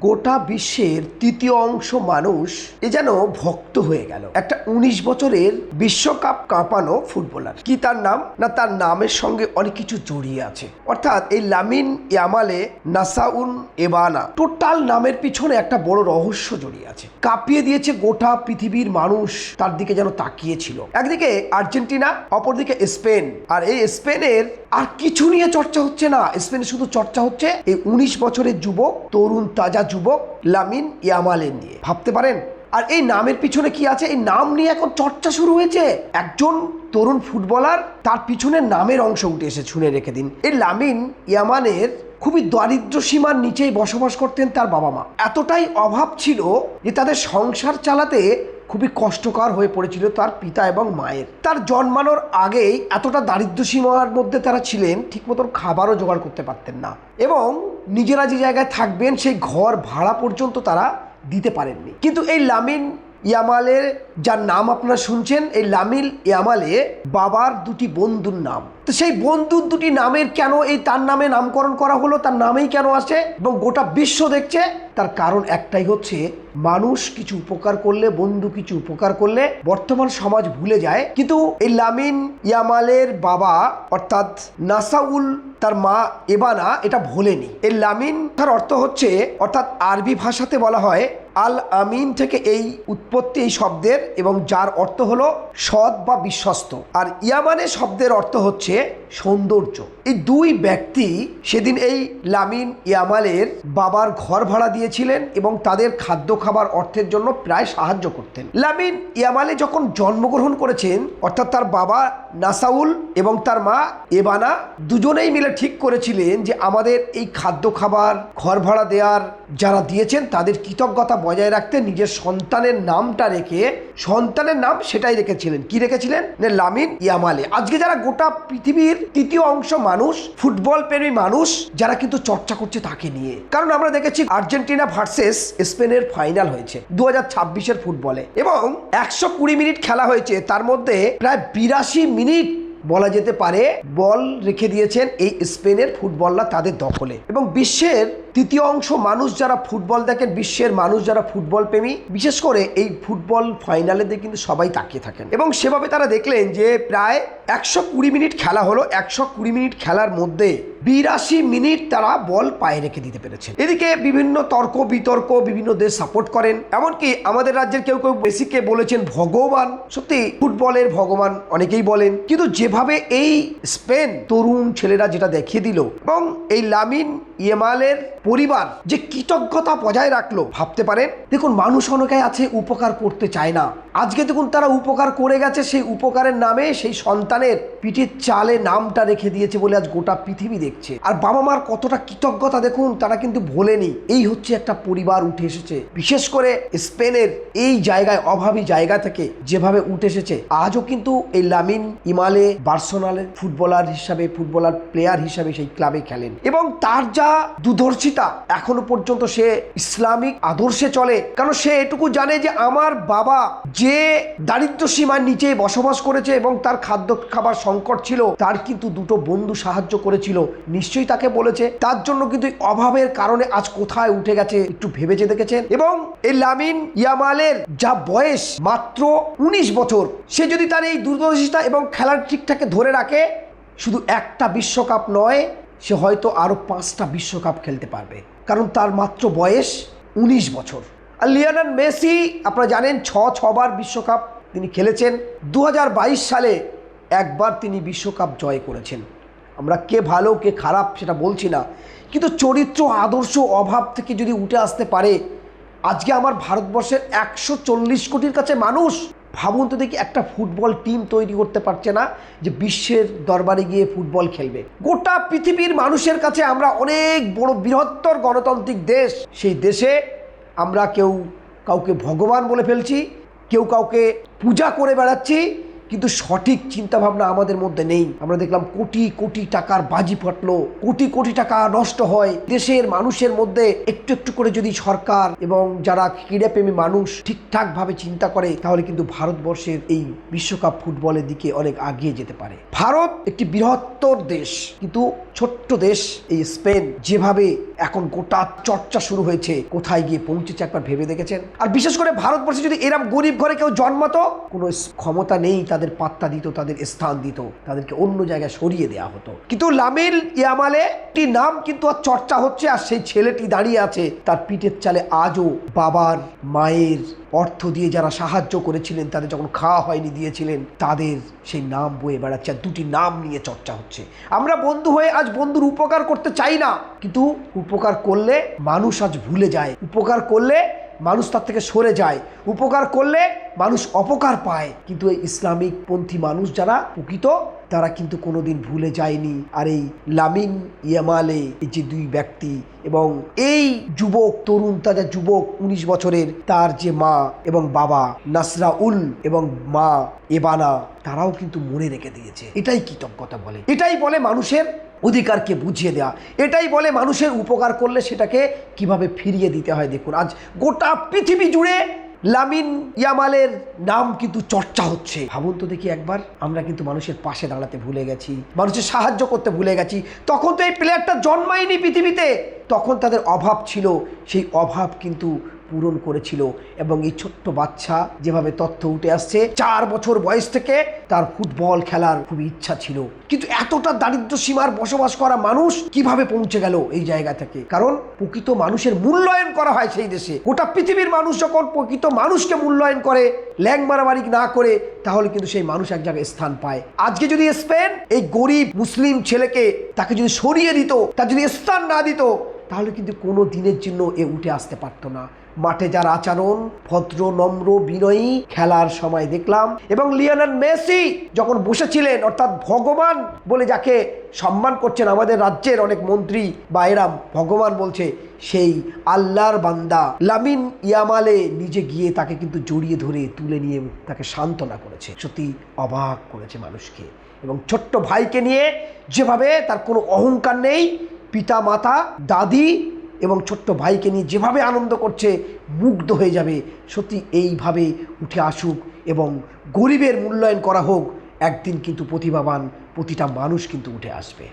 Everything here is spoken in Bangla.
গোটা বিশ্বের তৃতীয় অংশ মানুষ এ যেন ভক্ত হয়ে গেল একটা ১৯ বছরের বিশ্বকাপ কাঁপানো ফুটবলার। কি তার নাম? না, তার নামের সঙ্গে অনেক কিছু জড়িয়ে আছে। অর্থাৎ এই লামিন ইয়ামালে নাসাউল এবানা টোটাল নামের পিছনে একটা বড় রহস্য জড়িয়ে আছে। কাঁপিয়ে দিয়েছে গোটা পৃথিবীর মানুষ, তার দিকে যেন তাকিয়েছিল। একদিকে আর্জেন্টিনা, অপরদিকে স্পেন। আর এই স্পেনের আর কিছু নিয়ে চর্চা হচ্ছে না, স্পেনে শুধু চর্চা হচ্ছে এই ১৯ বছরের যুবক, তরুণ তাজা যুবক লামিন ইয়ামালের নিয়ে। ভাবতে পারেন? আর এই নামের পিছনে কি আছে? এই নাম নিয়ে এখন চর্চা শুরু হয়েছে। একজন তরুণ ফুটবলার, তার পিছনে নামের অংশ উঠে এসে শুনে রেখে দিন। এই লামিন ইয়ামালের খুবই দারিদ্র সীমার নিচেই বসবাস করতেন তার বাবা মা। এতটাই অভাব ছিল যে তাদের সংসার চালাতে খুবই কষ্টকর হয়ে পড়েছিল তার পিতা এবং মায়ের। তার জন্মানোর আগেই এতটা দারিদ্র সীমার মধ্যে তারা ছিলেন, ঠিক মতন খাবারও জোগাড় করতে পারতেন না, এবং নিজেরা যে জায়গায় থাকবেন সেই ঘর ভাড়া পর্যন্ত তারা দিতে পারেননি। কিন্তু এই লামিন ইয়ামালের যার নাম আপনারা শুনছেন, এই লামিন ইয়ামালে বাবার দুটি বন্ধুর নাম। তো সেই বন্ধুর দুটি নামের কেন এই তার নামে নামকরণ করা হলো, তার নামেই কেন আসে এবং গোটা বিশ্ব দেখছে? তার কারণ একটাই হচ্ছে, মানুষ কিছু উপকার করলে, বন্ধু কিছু উপকার করলে বর্তমান সমাজ ভুলে যায়। কিন্তু এই লামিন ইয়ামালের বাবা অর্থাৎ নাসাউল, তার মা এবানা এটা ভোলেনি। এই লামিন তার অর্থ হচ্ছে, অর্থাৎ আরবি ভাষাতে বলা হয় আল আমিন থেকে এই উৎপত্তি এই শব্দের, এবং যার অর্থ হলো সৎ বা বিশ্বস্ত। আর ইয়ামানে শব্দের অর্থ হচ্ছে সৌন্দর্য। এই দুই ব্যক্তি সেদিন এই লামিন ইয়ামালের বাবার ঘর ভাড়া দিয়েছিলেন এবং তাদের খাদ্য খাবার অর্থের জন্য প্রায় সাহায্য করতেন। লামিন ইয়ামালে যখন জন্মগ্রহণ করেছেন, অর্থাৎ তার বাবা নাসাউল এবং তার মা এবানা দুজনেই মিলে ঠিক করেছিলেন যে আমাদের এই খাদ্য খাবার, ঘর ভাড়া দেওয়ার যারা দিয়েছেন তাদের কৃতজ্ঞতা বজায় রাখতে নিজের সন্তানের নামটা রেখে, সন্তানের নাম সেটাই রেখেছিলেন। কি রেখেছিলেন? লামিন ইয়ামালে। আজকে যারা গোটা পৃথিবীর তৃতীয় অংশ মানুষ, ফুটবল প্রেমী মানুষ, যারা কিন্তু চর্চা করছে তাকে নিয়ে। কারণ আমরা দেখেছি আর্জেন্টিনা ভার্সেস স্পেনের ফাইনাল হয়েছে ২০২৬-এর ফুটবলে, এবং ১২০ মিনিট খেলা হয়েছে। তার মধ্যে প্রায় ৮২ মিনিট বলা যেতে পারে বল রেখে দিয়েছেন এই স্পেনের ফুটবলাররা তাদের দখলে। এবং বিশ্বের তৃতীয় অংশ মানুষ যারা ফুটবল দেখেন, বিশ্বের মানুষ যারা ফুটবল প্রেমী, বিশেষ করে এই ফুটবল ফাইনালে দিয়ে কিন্তু সবাই তাকিয়ে থাকেন। এবং সেভাবে তারা দেখলেন যে প্রায় ১২০ মিনিট খেলা হলো। ১২০ মিনিট খেলার মধ্যে ৮২ মিনিট তারা বল পায়ে রেখে দিতে পেরেছে। এদিকে বিভিন্ন তর্ক বিতর্ক, বিভিন্ন দেশ সাপোর্ট করেন, এমনকি আমাদের রাজ্যের কেউ কেউ মেসিকে বলেছেন ভগবান। সত্যি ফুটবলের ভগবান অনেকেই বলেন, কিন্তু যেভাবে এই স্পেন তরুণ ছেলেরা যেটা দেখিয়ে দিল, এবং এই লামিন ইয়ামালের পরিবার যে কৃতজ্ঞতা বজায় রাখলো, ভাবতে পারেন। দেখুন, মানুষ অনেকে আছে উপকার করতে চায় না। আজকে দেখুন তারা উপকার করে গেছে, সেই উপকারের নামে সেই সন্তানের পিঠের চালে নামটা রেখে দিয়েছে বলে আজ গোটা পৃথিবী দেখছে। আর বাবা মার কতটা কৃতজ্ঞতা দেখুন, তারা কিন্তু ভোলেনি। এই হচ্ছে একটা পরিবার উঠে এসেছে, বিশেষ করে স্পেনের এই জায়গায়, অভাবী জায়গা থেকে যেভাবে উঠে এসেছে। আজও কিন্তু এই লামিন ইয়ামালে বার্সেলোনার ফুটবলার হিসাবে, ফুটবলার প্লেয়ার হিসাবে সেই ক্লাবে খেলেন, এবং তার যা দুধর্ষিতা, এখনো পর্যন্ত সে ইসলামিক আদর্শে চলে। কারণ সে এটুকু জানে যে আমার বাবা যে দারিদ্র সীমার নিচে বসবাস করেছে এবং তার খাদ্য খাবার সংকট ছিল, তার কিন্তু দুটো বন্ধু সাহায্য করেছিল, নিশ্চয়ই তাকে বলেছে। তার জন্য কিন্তু অভাবের কারণে আজ কোথায় উঠে গেছে একটু ভেবেছে দেখেছেন। এবং এই লামিন ইয়ামালের যা বয়স মাত্র ১৯ বছর, সে যদি তার এই দূরদর্শিতা এবং খেলার ঠিকঠাক ধরে রাখে, শুধু একটা বিশ্বকাপ নয়, সে হয়তো আরো ৫টা বিশ্বকাপ খেলতে পারবে, কারণ তার মাত্র বয়স ১৯ বছর। আর লিওনেল মেসি আপনারা জানেন ৬বার বিশ্বকাপ তিনি খেলেছেন। ২০২২ সালে একবার তিনি বিশ্বকাপ জয় করেছেন। আমরা কে ভালো কে খারাপ সেটা বলছি না, কিন্তু চরিত্র, আদর্শ, অভাব থেকে যদি উঠে আসতে পারে, আজকে আমার ভারতবর্ষের ১৪০ কোটির কাছে মানুষ, ভাবুন তো দেখি, একটা ফুটবল টিম তৈরি করতে পারছে না যে বিশ্বের দরবারে গিয়ে ফুটবল খেলবে। গোটা পৃথিবীর মানুষের কাছে আমরা অনেক বড় বৃহত্তর গণতান্ত্রিক দেশ, সেই দেশে আমরা কেউ কাউকে ভগবান বলে ফেলছি, কেউ কাউকে পূজা করে বেড়াচ্ছি, কিন্তু সঠিক চিন্তাভাবনা আমাদের মধ্যে নেই। আমরা দেখলাম কোটি কোটি টাকার বাজি ফাটলো, কোটি কোটি টাকা নষ্ট হয়। দেশের মানুষের মধ্যে একটু একটু করে যদি সরকার এবং যারা ক্রীড়াপ্রেমী মানুষ ঠিকঠাকভাবে চিন্তা করে, তাহলে কিন্তু ভারতবর্ষের এই বিশ্বকাপ ফুটবলের দিকে অনেক এগিয়ে যেতে পারে। ভারত একটি বৃহত্তর দেশ, কিন্তু ছোট্ট দেশ এই স্পেন যেভাবে এখন গোটা চর্চা শুরু হয়েছে, কোথায় গিয়ে পৌঁছেছে একবার ভেবে দেখেছেন? আর বিশেষ করে ভারতবর্ষে যদি এরম গরিব ঘরে কেউ জন্মাতো, কোনো ক্ষমতা নেই তাদের পাত্তা দিত, তাদের স্থান দিত, তাদেরকে অন্য জায়গায় সরিয়ে দেওয়া হতো। কিন্তু লামিন ইয়ামালে একটি নাম কিন্তু আর চর্চা হচ্ছে, আর সেই ছেলেটি দাঁড়িয়ে আছে তার পিঠের চালে আজও বাবার মায়ের অর্থ দিয়ে যারা সাহায্য করেছিলেন, তাদের যখন খাওয়া হয়নি দিয়েছিলেন, তাদের সেই নাম বয়ে বেড়াচ্ছে। আর দুটি নাম নিয়ে চর্চা হচ্ছে। আমরা বন্ধু হয়ে আজ বন্ধুর উপকার করতে চাই না, কিন্তু উপকার করলে মানুষ আজ ভুলে যায়, উপকার করলে মানুষ তার থেকে সরে যায়, উপকার করলে মানুষ অপকার পায়। কিন্তু এই ইসলামিক পন্থী মানুষ যারা প্রকৃত, তারা কিন্তু কোনোদিন ভুলে যায়নি। আর এই লামিন ইয়ামালে, এই যে দুই ব্যক্তি এবং এই যুবক, তরুণ তাজা যুবক 19 বছরের, তার যে মা এবং বাবা নাসরাউল এবং মা এবানা, তারাও কিন্তু মনে রেখে দিয়েছে। এটাই কৃতজ্ঞতা বলে, এটাই বলে মানুষের অধিকারকে বুঝিয়ে দেওয়া, এটাই বলে মানুষের উপকার করলে সেটাকে কিভাবে ফিরিয়ে দিতে হয়। দেখুন আজ গোটা পৃথিবী জুড়ে লামিন ইয়ামালের নাম কিন্তু চর্চা হচ্ছে। ভাবুন তো দেখি একবার, আমরা কিন্তু মানুষের পাশে দাঁড়াতে ভুলে গেছি, মানুষের সাহায্য করতে ভুলে গেছি। তখন তো এই প্লেয়ারটা জন্মায়নি পৃথিবীতে, তখন তাদের অভাব ছিল, সেই অভাব কিন্তু পূরণ করেছিল। এবং এই ছোট্ট বাচ্চা, যেভাবে তথ্য উঠে আসছে, 4 বছর বয়স থেকে তার ফুটবল খেলার খুব ইচ্ছা ছিল। কিন্তু এতটা দারিদ্র সীমার বসবাস করা মানুষ কিভাবে পৌঁছে গেল এই জায়গা থেকে? কারণ প্রকৃত মানুষের মূল্যায়ন করা হয় সেই দেশে। গোটা পৃথিবীর মানুষ যখন প্রকৃত মানুষকে মূল্যায়ন করে, ল্যাং মারামারি না করে, তাহলে কিন্তু সেই মানুষ এক জায়গায় স্থান পায়। আজকে যদি স্পেন এই গরিব মুসলিম ছেলেকে, তাকে যদি সরিয়ে দিত, তার যদি স্থান না দিত, তাহলে কিন্তু কোনো দিনের জন্য এ উঠে আসতে পারতো না। মাঠে যার আচরণ ভদ্র, নম্র, বিনয়ী, খেলার সময় দেখলাম। এবং লিওনেল মেসি যখন বসেছিলেন, অর্থাৎ ভগবান বলে যাকে সম্মান করছেন আমাদের রাজ্যের অনেক মন্ত্রী বা এরা ভগবান বলছে, সেই আল্লাহর বান্দা লামিন ইয়ামালে নিজে গিয়ে তাকে কিন্তু জড়িয়ে ধরে তুলে নিয়ে তাকে সান্ত্বনা করেছে। সত্যি অবাক করেছে মানুষকে। এবং ছোট্ট ভাইকে নিয়ে যেভাবে, তার কোনো অহংকার নেই, পিতা মাতা দাদি এবং ছোট্ট ভাইকে নিয়ে যেভাবে আনন্দ করছে, মুগ্ধ হয়ে যাবে। সত্যি এইভাবে উঠে আসুক এবং গরিবের মূল্যায়ন করা হোক। একদিন কিন্তু প্রতিভাবান প্রতিটা মানুষ কিন্তু উঠে আসবে।